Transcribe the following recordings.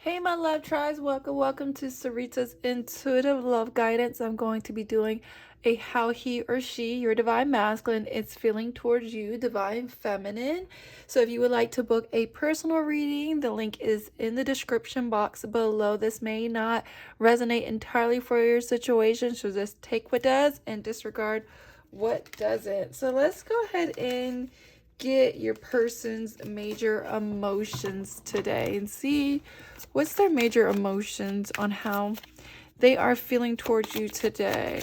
Hey my love tribes, welcome to Sarita's Intuitive Love Guidance. I'm going to be doing a how he or she, your divine masculine, is feeling towards you, divine feminine. So if you would like to book a personal reading, the link is in the description box below. This may not resonate entirely for your situation, so just take what does and disregard what doesn't. So let's go ahead and get your person's major emotions today and see what's their major emotions on how they are feeling towards you today.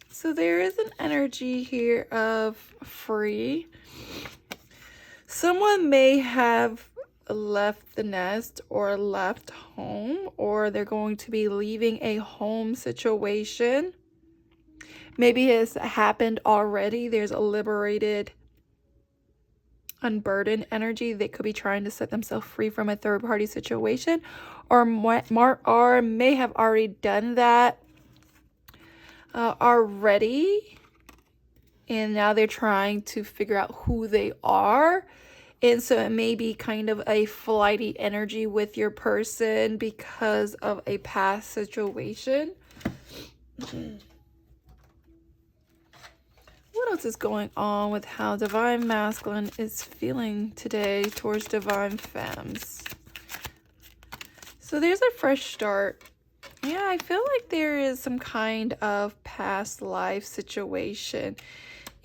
So there is an energy here of free. Someone may have left the nest or left home, or they're going to be leaving a home situation. Maybe it's happened already. There's a liberated, unburdened energy. They could be trying to set themselves free from a third-party situation, or may have already done that already, and now they're trying to figure out who they are. And so it may be kind of a flighty energy with your person because of a past situation. What else is going on with how divine masculine is feeling today towards divine femmes? So there's a fresh start. Yeah, I feel like there is some kind of past life situation,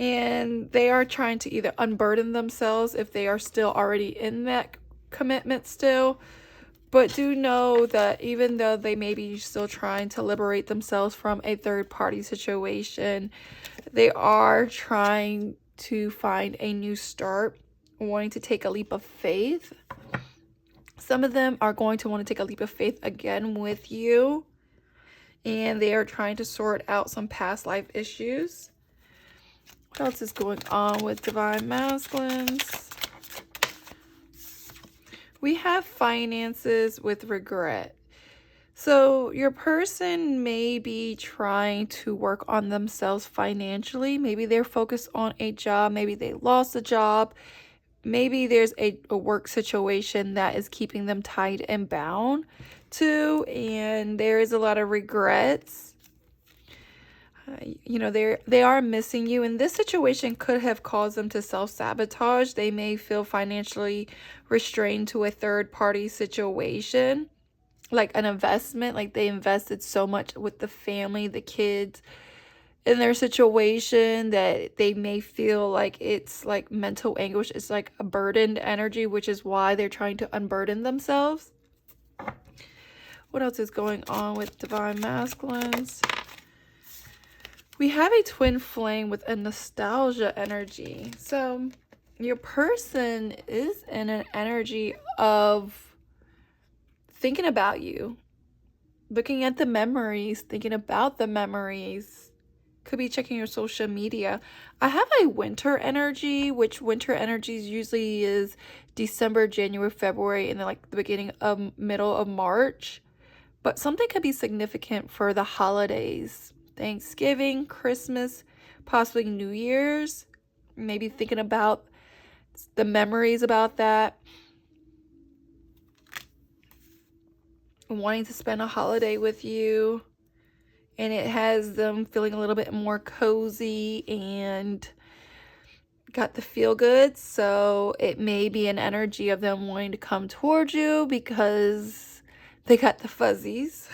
and they are trying to either unburden themselves if they are still already in that commitment still. But do know that even though they may be still trying to liberate themselves from a third-party situation, they are trying to find a new start, wanting to take a leap of faith. Some of them are going to want to take a leap of faith again with you, and they are trying to sort out some past life issues. What else is going on with divine masculines? We have finances with regret. So your person may be trying to work on themselves financially. Maybe they're focused on a job. Maybe they lost a job. Maybe there's a work situation that is keeping them tied and bound to, and there is a lot of regrets. You know, they are missing you, and this situation could have caused them to self-sabotage. They may feel financially restrained to a third-party situation, like an investment, like they invested so much with the family, the kids, in their situation that they may feel like it's like mental anguish. It's like a burdened energy, which is why they're trying to unburden themselves. What else is going on with divine masculines? We have a twin flame with a nostalgia energy. So your person is in an energy of thinking about you, looking at the memories, thinking about the memories. Could be checking your social media. I have a winter energy, which winter energies usually is December, January, February, and then like the beginning of middle of March. But something could be significant for the holidays. Thanksgiving, Christmas, possibly New Year's. Maybe thinking about the memories about that. Wanting to spend a holiday with you. And it has them feeling a little bit more cozy and got the feel good. So it may be an energy of them wanting to come towards you because they got the fuzzies.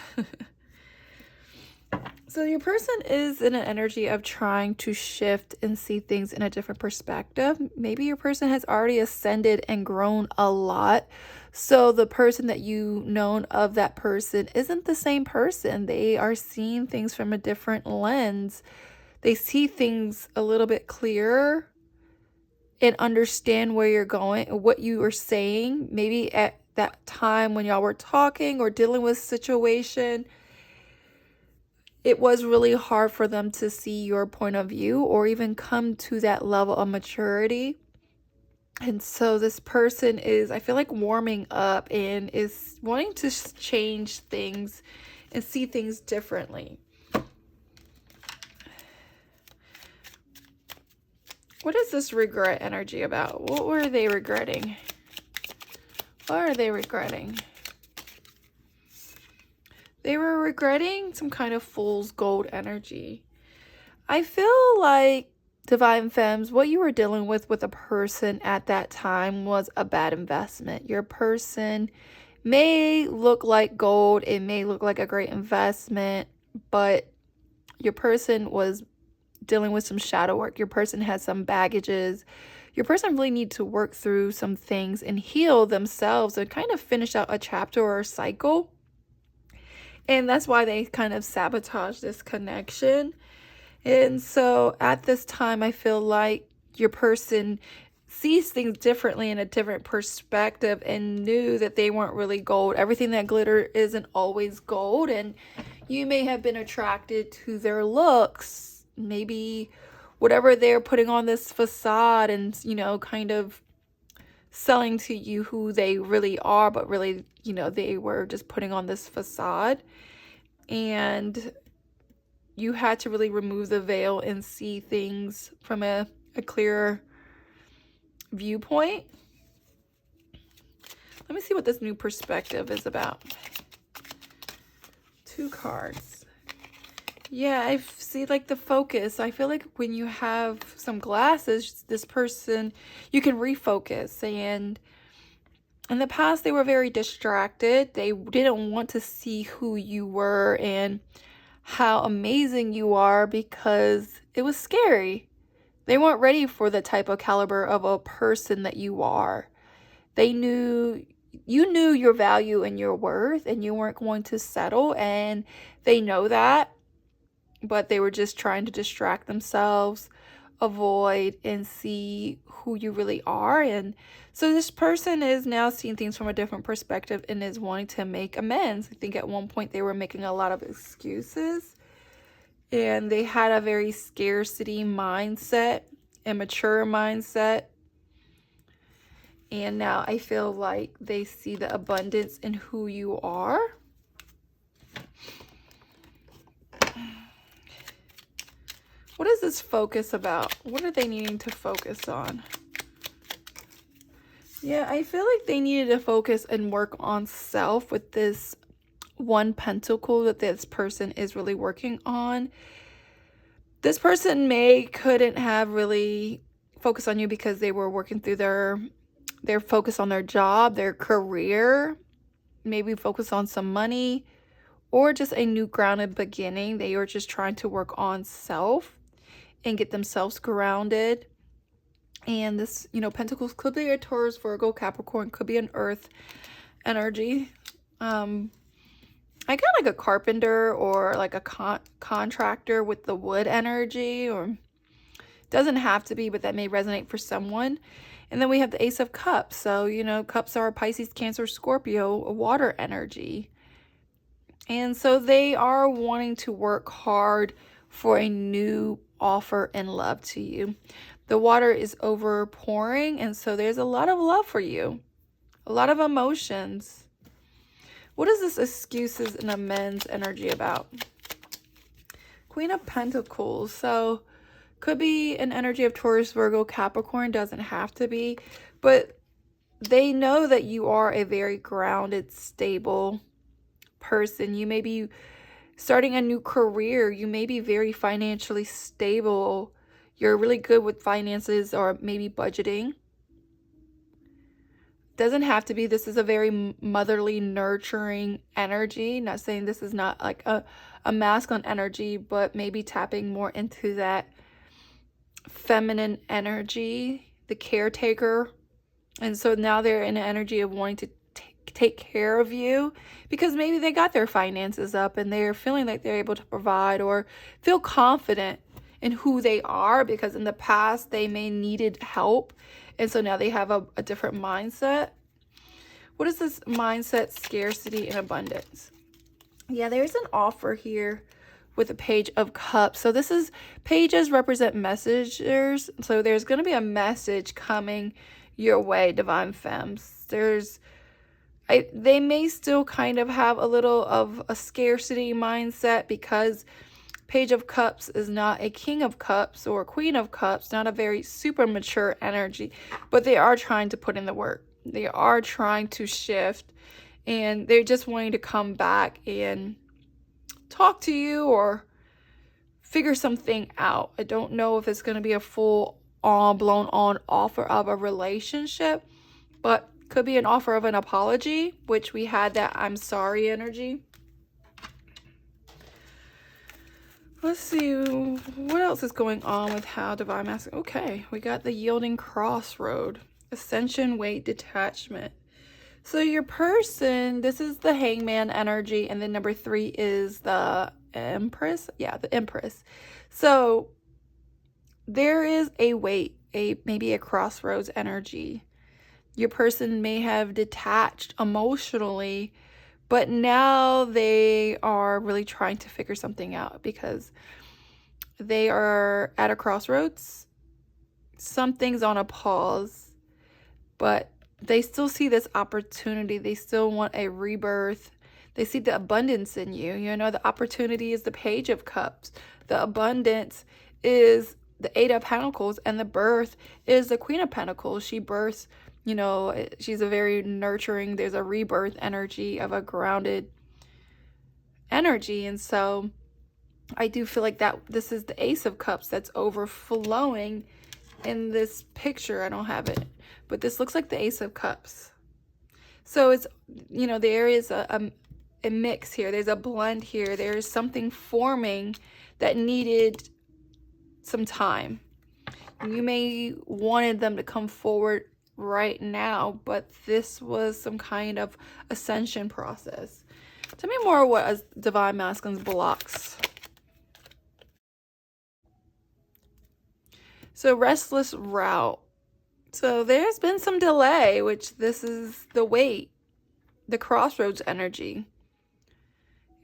So your person is in an energy of trying to shift and see things in a different perspective. Maybe your person has already ascended and grown a lot. So the person that you've known of that person isn't the same person. They are seeing things from a different lens. They see things a little bit clearer and understand where you're going and what you are saying. Maybe at that time when y'all were talking or dealing with a situation, it was really hard for them to see your point of view or even come to that level of maturity. And so this person is, I feel like, warming up and is wanting to change things and see things differently. What is this regret energy about? What were they regretting? What are they regretting? They were regretting some kind of fool's gold energy. I feel like, Divine Femmes, what you were dealing with a person at that time was a bad investment. Your person may look like gold. It may look like a great investment, but your person was dealing with some shadow work. Your person had some baggages. Your person really needs to work through some things and heal themselves and kind of finish out a chapter or a cycle. And that's why they kind of sabotage this connection. And so at this time, I feel like your person sees things differently in a different perspective and knew that they weren't really gold. Everything that glitter isn't always gold. And you may have been attracted to their looks. Maybe whatever they're putting on this facade and, you know, kind of selling to you who they really are, but really, you know, they were just putting on this facade. And you had to really remove the veil and see things from a clearer viewpoint. Let me see what this new perspective is about. 2 cards. Yeah, I see like the focus. I feel like when you have some glasses, this person, you can refocus. And in the past, they were very distracted. They didn't want to see who you were and how amazing you are because it was scary. They weren't ready for the type of caliber of a person that you are. They knew, you knew your value and your worth, and you weren't going to settle, and they know that, but they were just trying to distract themselves, avoid, and see who you really are. And so this person is now seeing things from a different perspective and is wanting to make amends. I think at one point they were making a lot of excuses, and they had a very scarcity mindset, immature mindset. And now I feel like they see the abundance in who you are. What is this focus about? What are they needing to focus on? Yeah, I feel like they needed to focus and work on self with this 1 pentacle that this person is really working on. This person couldn't have really focused on you because they were working through their focus on their job, their career, maybe focus on some money, or just a new grounded beginning. They were just trying to work on self and get themselves grounded. And this, you know, Pentacles could be a Taurus, Virgo, Capricorn, could be an Earth energy. I got like a carpenter or like a contractor with the wood energy, or doesn't have to be, but that may resonate for someone. And then we have the Ace of Cups. So, you know, cups are Pisces, Cancer, Scorpio, a water energy. And so they are wanting to work hard for a new offer and love to you. The water is overpouring, and so there's a lot of love for you, a lot of emotions. What is this excuses and amends energy about? Queen of Pentacles. So could be an energy of Taurus, Virgo, Capricorn, doesn't have to be, but they know that you are a very grounded, stable person. You may be starting a new career. You may be very financially stable. You're really good with finances or maybe budgeting. Doesn't have to be. This is a very motherly, nurturing energy. Not saying this is not like a masculine energy, but maybe tapping more into that feminine energy, the caretaker. And so now they're in an energy of wanting to take care of you because maybe they got their finances up and they're feeling like they're able to provide or feel confident in who they are, because in the past they may needed help, and so now they have a different mindset. What is this mindset? Scarcity and abundance. Yeah, there's an offer here with a Page of Cups. So this is, pages represent messengers, so there's going to be a message coming your way, Divine Femmes. They may still kind of have a little of a scarcity mindset because Page of Cups is not a King of Cups or Queen of Cups, not a very super mature energy, but they are trying to put in the work. They are trying to shift, and they're just wanting to come back and talk to you or figure something out. I don't know if it's going to be a full on blown on offer of a relationship, but could be an offer of an apology, which we had that I'm sorry energy. Let's see what else is going on with how Divine Masculine. Okay, we got the Yielding Crossroad, Ascension, Weight, Detachment. So your person, this is the Hangman energy, and then number 3 is the Empress. Yeah, the Empress. So there is a weight, maybe a crossroads energy. Your person may have detached emotionally, but now they are really trying to figure something out because they are at a crossroads. Something's on a pause, but they still see this opportunity. They still want a rebirth. They see the abundance in you. You know, the opportunity is the Page of Cups. The abundance is the 8 of Pentacles, and the birth is the Queen of Pentacles. She births, you know, she's a very nurturing, there's a rebirth energy of a grounded energy. And so I do feel like that this is the Ace of Cups that's overflowing in this picture. I don't have it, but this looks like the Ace of Cups. So it's, you know, there is a mix here. There's a blend here. There's something forming that needed some time. You may wanted them to come forward right now, but this was some kind of ascension process. Tell me more what Divine Masculine's blocks. So restless route. So there's been some delay, which this is the weight, the crossroads energy.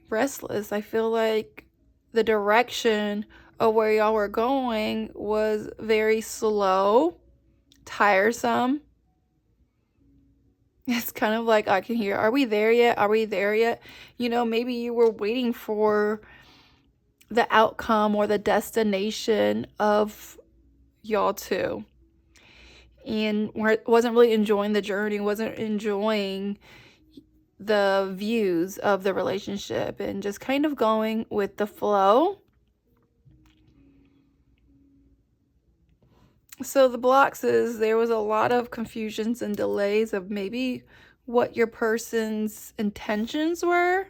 Restless. I feel like the direction of where y'all were going was very slow, tiresome. It's kind of like I can hear, are we there yet? Are we there yet? You know, maybe you were waiting for the outcome or the destination of y'all two, and wasn't really enjoying the journey, wasn't enjoying the views of the relationship, and just kind of going with the flow. So the blocks is there was a lot of confusions and delays of maybe what your person's intentions were.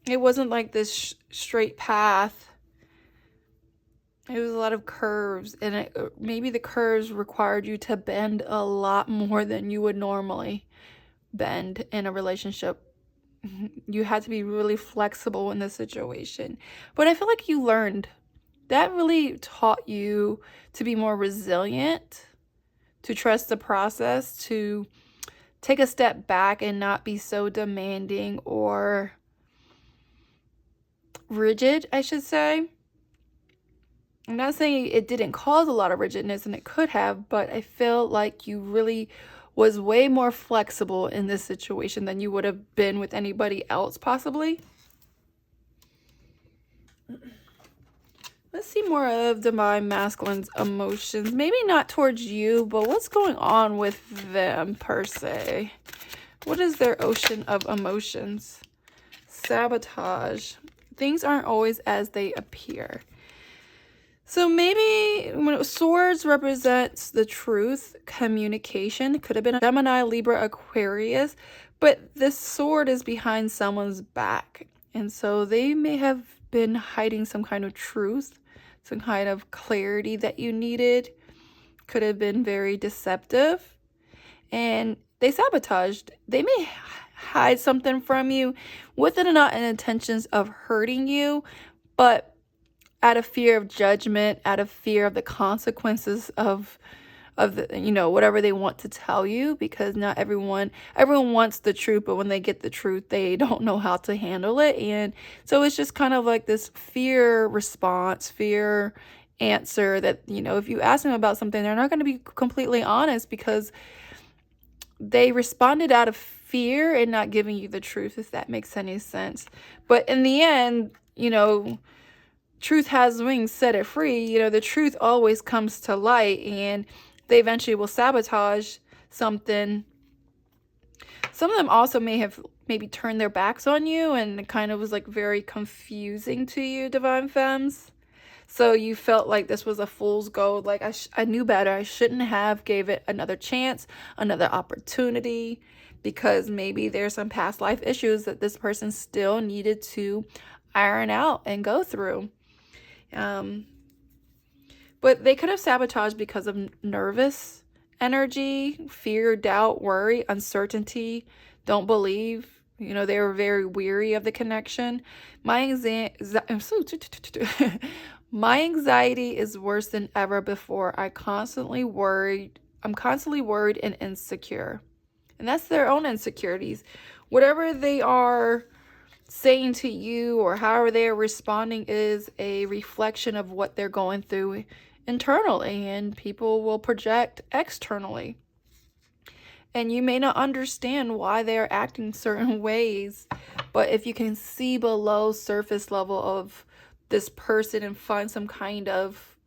It wasn't like this straight path. It was a lot of curves, and maybe the curves required you to bend a lot more than you would normally bend in a relationship. You had to be really flexible in this situation. But I feel like you learned. That really taught you to be more resilient, to trust the process, to take a step back and not be so demanding or rigid, I should say. I'm not saying it didn't cause a lot of rigidness, and it could have, but I feel like you really was way more flexible in this situation than you would have been with anybody else, possibly. Let's see more of Divine Masculine's emotions. Maybe not towards you, but what's going on with them per se? What is their ocean of emotions? Sabotage. Things aren't always as they appear. So maybe when swords represents the truth, communication. It could have been a Gemini, Libra, Aquarius, but this sword is behind someone's back. And so they may have been hiding some kind of truth, some kind of clarity that you needed. Could have been very deceptive, and they sabotaged. They may hide something from you with it or not in intentions of hurting you, but out of fear of judgment, out of fear of the consequences of the, you know, whatever they want to tell you, because not everyone wants the truth, but when they get the truth, they don't know how to handle it. And so it's just kind of like this fear response, fear answer that, you know, if you ask them about something, they're not going to be completely honest because they responded out of fear and not giving you the truth, if that makes any sense. But in the end, you know, truth has wings, set it free. You know, the truth always comes to light, and they eventually will sabotage something. Some of them also may have maybe turned their backs on you, and it kind of was like very confusing to you, Divine Femmes. So you felt like this was a fool's gold. Like I knew better. I shouldn't have gave it another chance, another opportunity, because maybe there's some past life issues that this person still needed to iron out and go through. But they could have sabotaged because of nervous energy, fear, doubt, worry, uncertainty, don't believe. You know, they were very weary of the connection. My anxiety is worse than ever before. I'm constantly worried and insecure. And that's their own insecurities. Whatever they are saying to you or however they are responding is a reflection of what they're going through internally, and people will project externally. And you may not understand why they're acting certain ways, but if you can see below surface level of this person and find some kind of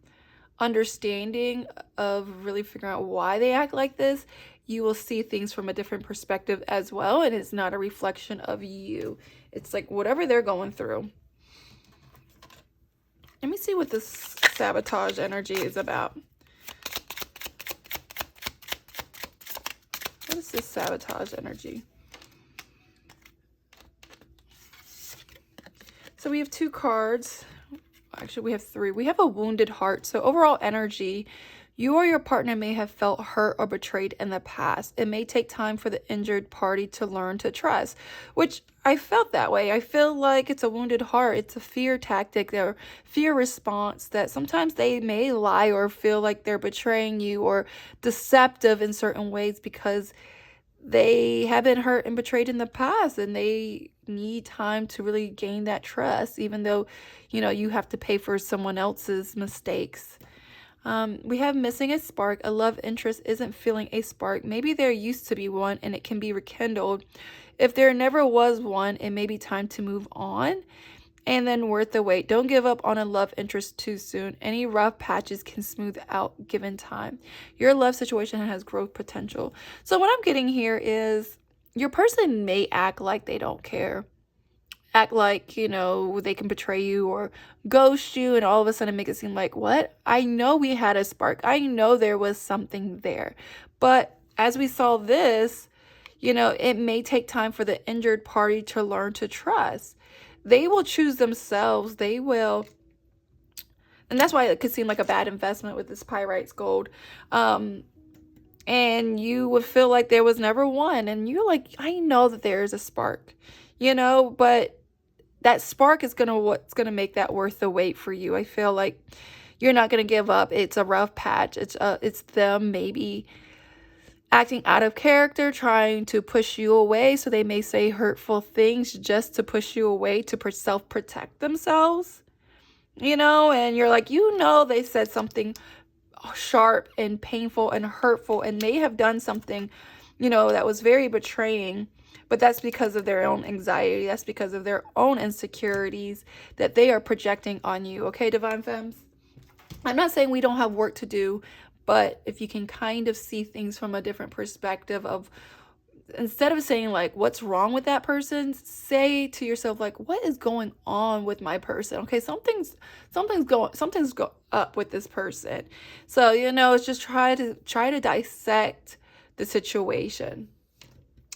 understanding of really figuring out why they act like this, you will see things from a different perspective as well, and it's not a reflection of you. It's like whatever they're going through. Let me see what this sabotage energy is about. What is this sabotage energy? So we have 2 cards. Actually, we have 3. We have a wounded heart. So overall energy, you or your partner may have felt hurt or betrayed in the past. It may take time for the injured party to learn to trust, which I felt that way. I feel like it's a wounded heart. It's a fear tactic or fear response that sometimes they may lie or feel like they're betraying you or deceptive in certain ways because they have been hurt and betrayed in the past, and they need time to really gain that trust, even though, you know, you have to pay for someone else's mistakes. We have missing a spark. A love interest isn't feeling a spark. Maybe there used to be one and it can be rekindled. If there never was one, it may be time to move on and then worth the wait. Don't give up on a love interest too soon. Any rough patches can smooth out given time. Your love situation has growth potential. So what I'm getting here is your person may act like they don't care. Act like, you know, they can betray you or ghost you and all of a sudden make it seem like, what? I know we had a spark. I know there was something there. But as we saw this, you know, it may take time for the injured party to learn to trust. They will choose themselves. They will. And that's why it could seem like a bad investment with this Pyrites gold. And you would feel like there was never one. And you're like, I know that there is a spark, you know, but that spark is what's gonna make that worth the wait for you. I feel like you're not gonna give up. It's a rough patch. It's them maybe acting out of character, trying to push you away. So they may say hurtful things just to push you away to self-protect themselves, you know, and you're like, you know, they said something sharp and painful and hurtful and may have done something, you know, that was very betraying. But that's because of their own anxiety. That's because of their own insecurities that they are projecting on you. Okay, Divine Femmes? I'm not saying we don't have work to do, but if you can kind of see things from a different perspective of, instead of saying like, what's wrong with that person, say to yourself like, what is going on with my person? Okay, something's going up with this person. So, you know, it's just try to dissect the situation.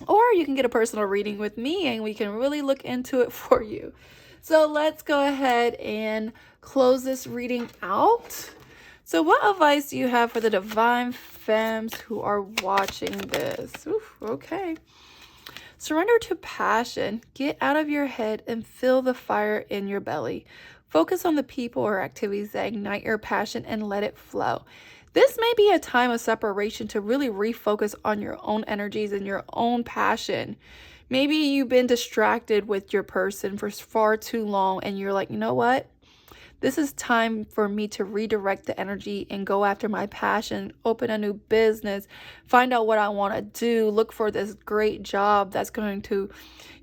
Or you can get a personal reading with me and we can really look into it for you. So let's go ahead and close this reading out. So what advice do you have for the Divine Femmes who are watching this? Oof, okay. Surrender to passion. Get out of your head and feel the fire in your belly. Focus on the people or activities that ignite your passion and let it flow. This may be a time of separation to really refocus on your own energies and your own passion. Maybe you've been distracted with your person for far too long and you're like, you know what? This is time for me to redirect the energy and go after my passion, open a new business, find out what I want to do, look for this great job that's going to,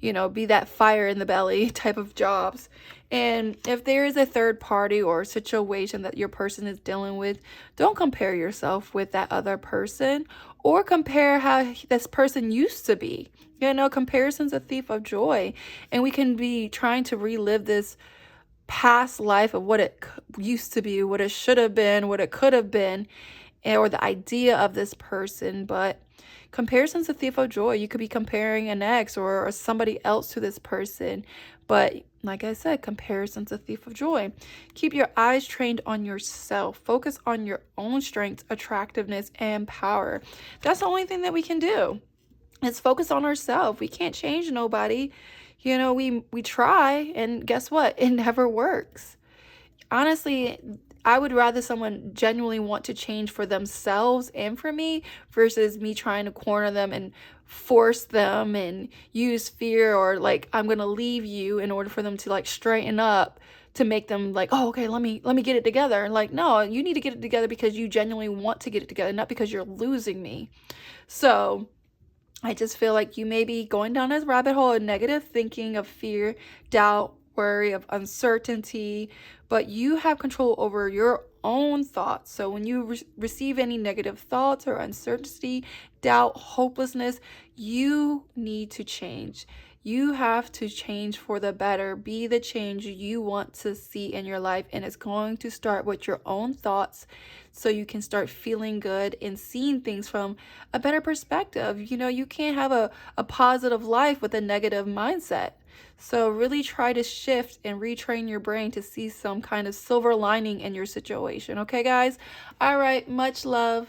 you know, be that fire in the belly type of jobs. And if there is a third party or situation that your person is dealing with, don't compare yourself with that other person or compare how this person used to be. You know, comparison's a thief of joy. And we can be trying to relive this past life of what it used to be, what it should have been, what it could have been, or the idea of this person. But comparison's a thief of joy. You could be comparing an ex or somebody else to this person. But like I said, comparison's a thief of joy. Keep your eyes trained on yourself. Focus on your own strengths, attractiveness, and power. That's the only thing that we can do. Let's focus on ourselves. We can't change nobody. You know, we try, and guess what? It never works. Honestly, I would rather someone genuinely want to change for themselves and for me versus me trying to corner them and force them and use fear or like I'm going to leave you in order for them to like straighten up, to make them like, oh, okay, let me get it together. And like, no, you need to get it together because you genuinely want to get it together, not because you're losing me. So I just feel like you may be going down this rabbit hole of negative thinking, of fear, doubt, worry, of uncertainty, but you have control over your own thoughts. So when you receive any negative thoughts or uncertainty, doubt, hopelessness, you need to change. You have to change for the better. Be the change you want to see in your life. And it's going to start with your own thoughts so you can start feeling good and seeing things from a better perspective. You know, you can't have a positive life with a negative mindset. So really try to shift and retrain your brain to see some kind of silver lining in your situation. Okay, guys? All right. Much love.